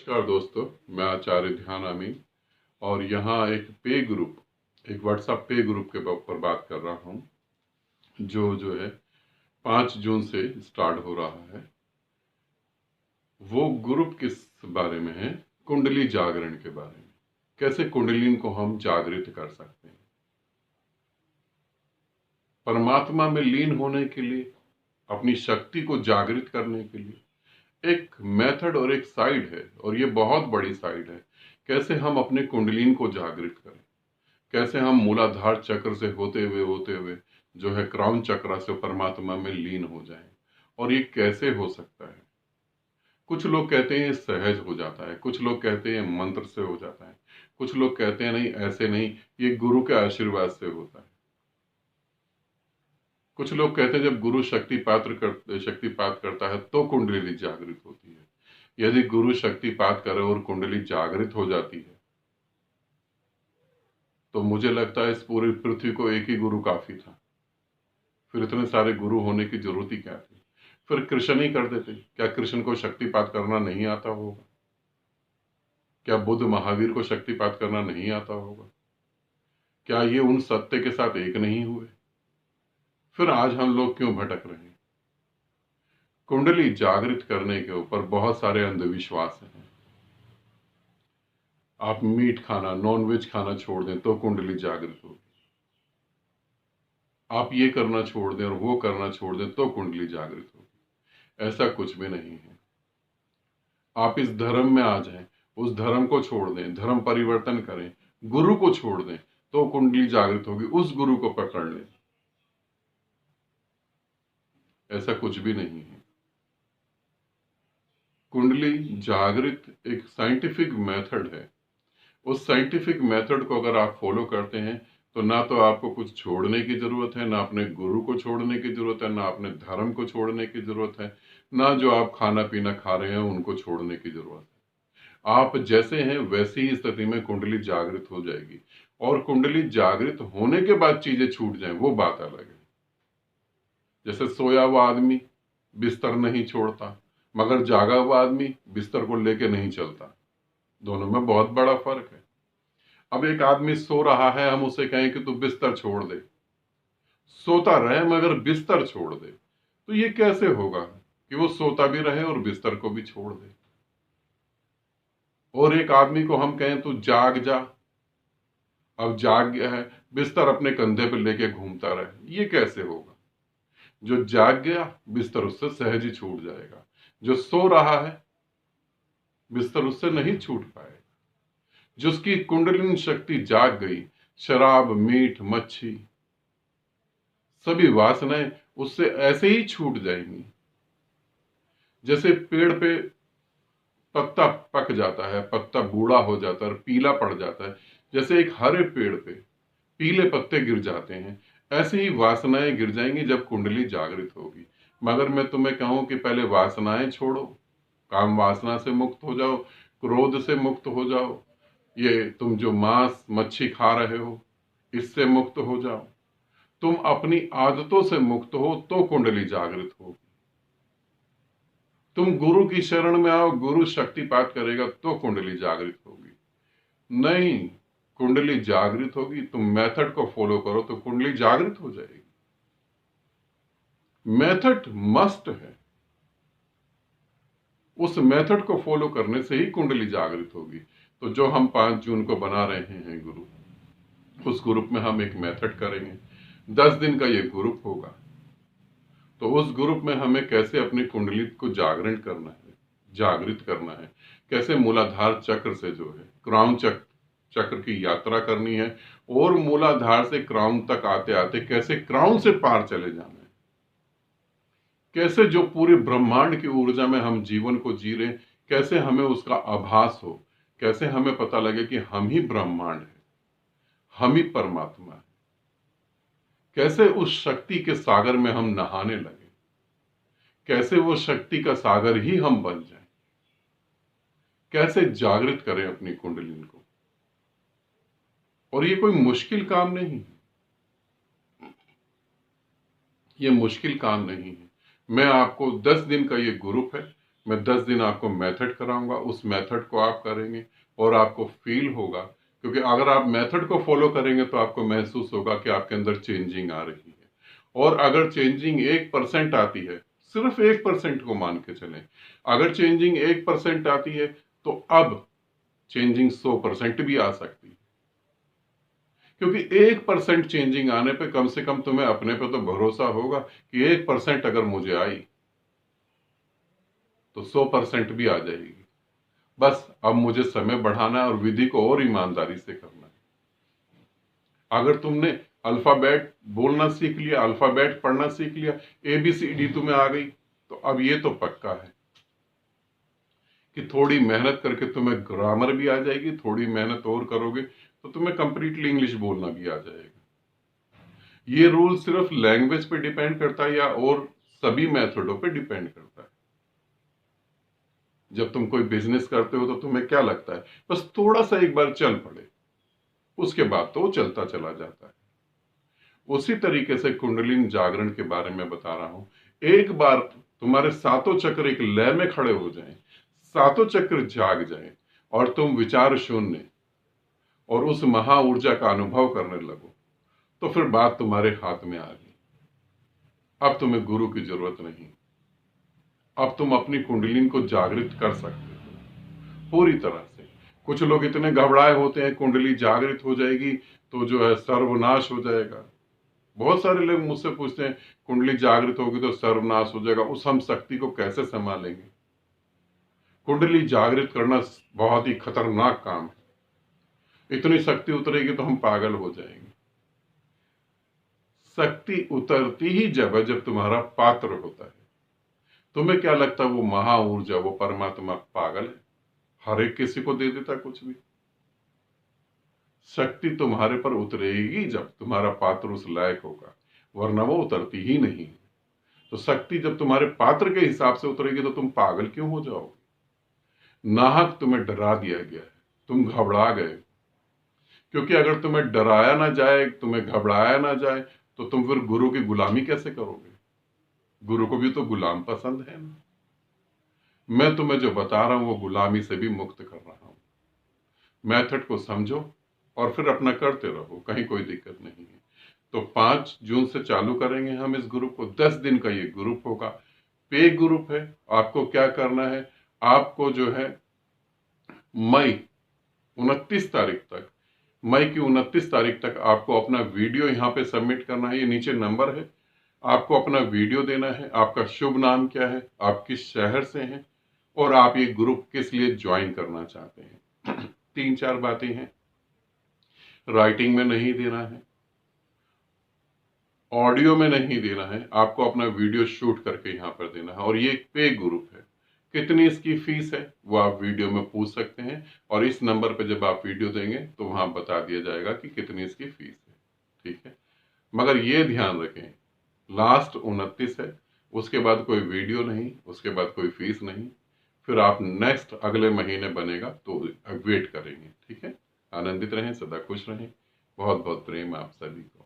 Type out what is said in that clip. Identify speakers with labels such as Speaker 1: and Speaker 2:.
Speaker 1: नमस्कार दोस्तों, मैं आचार्य ध्यान अमीन और यहाँ एक व्हाट्सएप पे ग्रुप के ऊपर बात कर रहा हूँ जो है 5 जून से स्टार्ट हो रहा है। वो ग्रुप किस बारे में है? कुंडली जागरण के बारे में। कैसे कुंडलिन को हम जागृत कर सकते हैं, परमात्मा में लीन होने के लिए, अपनी शक्ति को जागृत करने के लिए एक मेथड और एक साइड है, और ये बहुत बड़ी साइड है। कैसे हम अपने कुंडलिन को जागृत करें, कैसे हम मूलाधार चक्र से होते हुए जो है क्राउन चक्र से परमात्मा में लीन हो जाएं। और ये कैसे हो सकता है? कुछ लोग कहते हैं सहज हो जाता है, कुछ लोग कहते हैं मंत्र से हो जाता है, कुछ लोग कहते हैं नहीं ऐसे नहीं, ये गुरु के आशीर्वाद से होता है। कुछ लोग कहते हैं जब गुरु शक्तिपात करता है तो कुंडली जागृत होती है। यदि गुरु शक्तिपात करे और कुंडली जागृत हो जाती है तो मुझे लगता है इस पूरी पृथ्वी को एक ही गुरु काफी था। फिर इतने सारे गुरु होने की जरूरत ही क्या थी? फिर कृष्ण ही कर देते। क्या कृष्ण को शक्तिपात करना नहीं आता होगा? क्या बुद्ध महावीर को शक्तिपात करना नहीं आता होगा? क्या ये उन सत्य के साथ एक नहीं हुए? फिर आज हम लोग क्यों भटक रहे हैं? कुंडली जागृत करने के ऊपर बहुत सारे अंधविश्वास हैं। आप मीट खाना, नॉनवेज खाना छोड़ दें तो कुंडली जागृत होगी। आप ये करना छोड़ दें और वो करना छोड़ दें तो कुंडली जागृत होगी। ऐसा कुछ भी नहीं है। आप इस धर्म में आ जाएं, उस धर्म को छोड़ दें, धर्म परिवर्तन करें, गुरु को छोड़ दें तो कुंडली जागृत होगी। उस गुरु को पकड़ लें। ऐसा कुछ भी नहीं है। कुंडली जागृत एक साइंटिफिक मेथड है। उस साइंटिफिक मेथड को अगर आप फॉलो करते हैं तो ना तो आपको कुछ छोड़ने की जरूरत है, ना अपने गुरु को छोड़ने की जरूरत है, ना अपने धर्म को छोड़ने की जरूरत है, ना जो आप खाना पीना खा रहे हैं उनको छोड़ने की जरूरत है। आप जैसे हैं वैसी ही स्थिति में कुंडली जागृत हो जाएगी। और कुंडली जागृत होने के बाद चीजें छूट जाएं वो बात अलग है। जैसे सोया हुआ आदमी बिस्तर नहीं छोड़ता, मगर जागा हुआ आदमी बिस्तर को लेके नहीं चलता। दोनों में बहुत बड़ा फर्क है। अब एक आदमी सो रहा है, हम उसे कहें कि तू बिस्तर छोड़ दे, सोता रहे मगर बिस्तर छोड़ दे, तो ये कैसे होगा कि वो सोता भी रहे और बिस्तर को भी छोड़ दे? और एक आदमी को हम कहें तू जाग जा, अब जाग गया है, बिस्तर अपने कंधे पर लेके घूमता रहे, ये कैसे होगा? जो जाग गया बिस्तर उससे सहज ही छूट जाएगा। जो सो रहा है बिस्तर उससे नहीं छूट पाएगा। जिसकी कुंडलिनी शक्ति जाग गई, शराब, मीट, मच्छी, सभी वासनाएं उससे ऐसे ही छूट जाएंगी। जैसे पेड़ पे पत्ता पक जाता है, पत्ता बूढ़ा हो जाता है और पीला पड़ जाता है, जैसे एक हरे पेड़ पे पीले पत्ते गिर जाते हैं, ऐसे ही वासनाएं गिर जाएंगी जब कुंडली जागृत होगी। मगर मैं तुम्हें कहूं कि पहले वासनाएं छोड़ो, काम वासना से मुक्त हो जाओ, क्रोध से मुक्त हो जाओ, ये तुम जो मांस मच्छी खा रहे हो इससे मुक्त हो जाओ, तुम अपनी आदतों से मुक्त हो तो कुंडली जागृत होगी। तुम गुरु की शरण में आओ, गुरु शक्तिपात करेगा तो कुंडली जागृत होगी। नहीं, कुंडली जागृत होगी, तुम मेथड को फॉलो करो तो कुंडली जागृत हो जाएगी। मेथड मस्ट है, उस मेथड को फॉलो करने से ही कुंडली जागृत होगी। तो जो हम 5 जून को बना रहे हैं ग्रुप, उस ग्रुप में हम एक मेथड करेंगे। 10 दिन का ये ग्रुप होगा। तो उस ग्रुप में हमें कैसे अपनी कुंडली को जागृत करना है, कैसे मूलाधार चक्र से जो है क्राउन चक्र की यात्रा करनी है, और मूलाधार से क्राउन तक आते आते कैसे क्राउन से पार चले जाना है, कैसे जो पूरे ब्रह्मांड की ऊर्जा में हम जीवन को जी रहे, कैसे हमें उसका आभास हो, कैसे हमें पता लगे कि हम ही ब्रह्मांड है, हम ही परमात्मा है, कैसे उस शक्ति के सागर में हम नहाने लगे, कैसे वो शक्ति का सागर ही हम बन जाएं, कैसे जागृत करें अपनी कुंडलिनी को। और ये कोई मुश्किल काम नहीं है, ये मुश्किल काम नहीं है। मैं आपको 10 दिन का ये ग्रुप है, मैं 10 दिन आपको मेथड कराऊंगा, उस मेथड को आप करेंगे और आपको फील होगा, क्योंकि अगर आप मेथड को फॉलो करेंगे तो आपको महसूस होगा कि आपके अंदर चेंजिंग आ रही है। और अगर चेंजिंग 1% आती है, सिर्फ 1% को मान के चलें, अगर चेंजिंग 1% आती है तो अब चेंजिंग 100% भी आ सकती है। क्योंकि 1% चेंजिंग आने पे कम से कम तुम्हें अपने पे तो भरोसा होगा कि 1% अगर मुझे आई तो 100% भी आ जाएगी। बस अब मुझे समय बढ़ाना है और विधि को और ईमानदारी से करना है। अगर तुमने अल्फाबेट बोलना सीख लिया, अल्फाबेट पढ़ना सीख लिया, ABCD तुम्हें आ गई, तो अब ये तो पक्का है कि थोड़ी मेहनत करके तुम्हें ग्रामर भी आ जाएगी, थोड़ी मेहनत और करोगे तो तुम्हें कंप्लीटली इंग्लिश बोलना भी आ जाएगा। ये रूल सिर्फ लैंग्वेज पे डिपेंड करता है या और सभी मेथडों पे डिपेंड करता है। जब तुम कोई बिजनेस करते हो तो तुम्हें क्या लगता है, बस थोड़ा सा एक बार चल पड़े, उसके बाद तो वो चलता चला जाता है। उसी तरीके से कुंडलिनी जागरण के बारे में बता रहा हूं। एक बार तुम्हारे सातों चक्र एक लय में खड़े हो जाएं, सातों चक्र जाग जाएं और तुम विचार शून्य और उस महा ऊर्जा का अनुभव करने लगो, तो फिर बात तुम्हारे हाथ में आ गई। अब तुम्हें गुरु की जरूरत नहीं, अब तुम अपनी कुंडलिनी को जागृत कर सकते हो पूरी तरह से। कुछ लोग इतने घबराए होते हैं कुंडली जागृत हो जाएगी तो जो है सर्वनाश हो जाएगा। बहुत सारे लोग मुझसे पूछते हैं कुंडली जागृत होगी तो सर्वनाश हो जाएगा, उस हम शक्ति को कैसे संभालेंगे। कुंडली जागृत करना बहुत ही खतरनाक काम है। इतनी शक्ति उतरेगी तो हम पागल हो जाएंगे। शक्ति उतरती ही जब है जब तुम्हारा पात्र होता है। तुम्हें क्या लगता है वो महा ऊर्जा, वो परमात्मा पागल है? हर एक किसी को दे देता कुछ भी। शक्ति तुम्हारे पर उतरेगी जब तुम्हारा पात्र उस लायक होगा, वरना वो उतरती ही नहीं। तो शक्ति जब तुम्हारे पात्र के हिसाब से उतरेगी तो तुम पागल क्यों हो जाओगे? नाहक तुम्हें डरा दिया गया है, तुम घबरा गए। क्योंकि अगर तुम्हें डराया ना जाए, तुम्हें घबराया ना जाए, तो तुम फिर गुरु की गुलामी कैसे करोगे? गुरु को भी तो गुलाम पसंद है ना। मैं तुम्हें जो बता रहा हूं वो गुलामी से भी मुक्त कर रहा हूं। मेथड को समझो और फिर अपना करते रहो, कहीं कोई दिक्कत नहीं है। तो 5 जून से चालू करेंगे हम इस ग्रुप को। 10 दिन का ये ग्रुप होगा, पे ग्रुप है। आपको क्या करना है, आपको जो है मई 29 तारीख तक, मई की 29 तारीख तक आपको अपना वीडियो यहाँ पे सबमिट करना है। ये नीचे नंबर है, आपको अपना वीडियो देना है। आपका शुभ नाम क्या है, आप किस शहर से हैं और आप ये ग्रुप किस लिए ज्वाइन करना चाहते हैं। 3-4 बातें हैं। राइटिंग में नहीं देना है, ऑडियो में नहीं देना है, आपको अपना वीडियो शूट करके यहाँ पर देना है। और ये एक पे ग्रुप है। कितनी इसकी फीस है वो आप वीडियो में पूछ सकते हैं और इस नंबर पे जब आप वीडियो देंगे तो वहां बता दिया जाएगा कि कितनी इसकी फीस है। ठीक है, मगर ये ध्यान रखें लास्ट 29 है, उसके बाद कोई वीडियो नहीं, उसके बाद कोई फीस नहीं। फिर आप नेक्स्ट अगले महीने बनेगा तो वेट करेंगे। ठीक है, आनंदित रहें, सदा खुश रहें। बहुत बहुत प्रेम आप सभी को।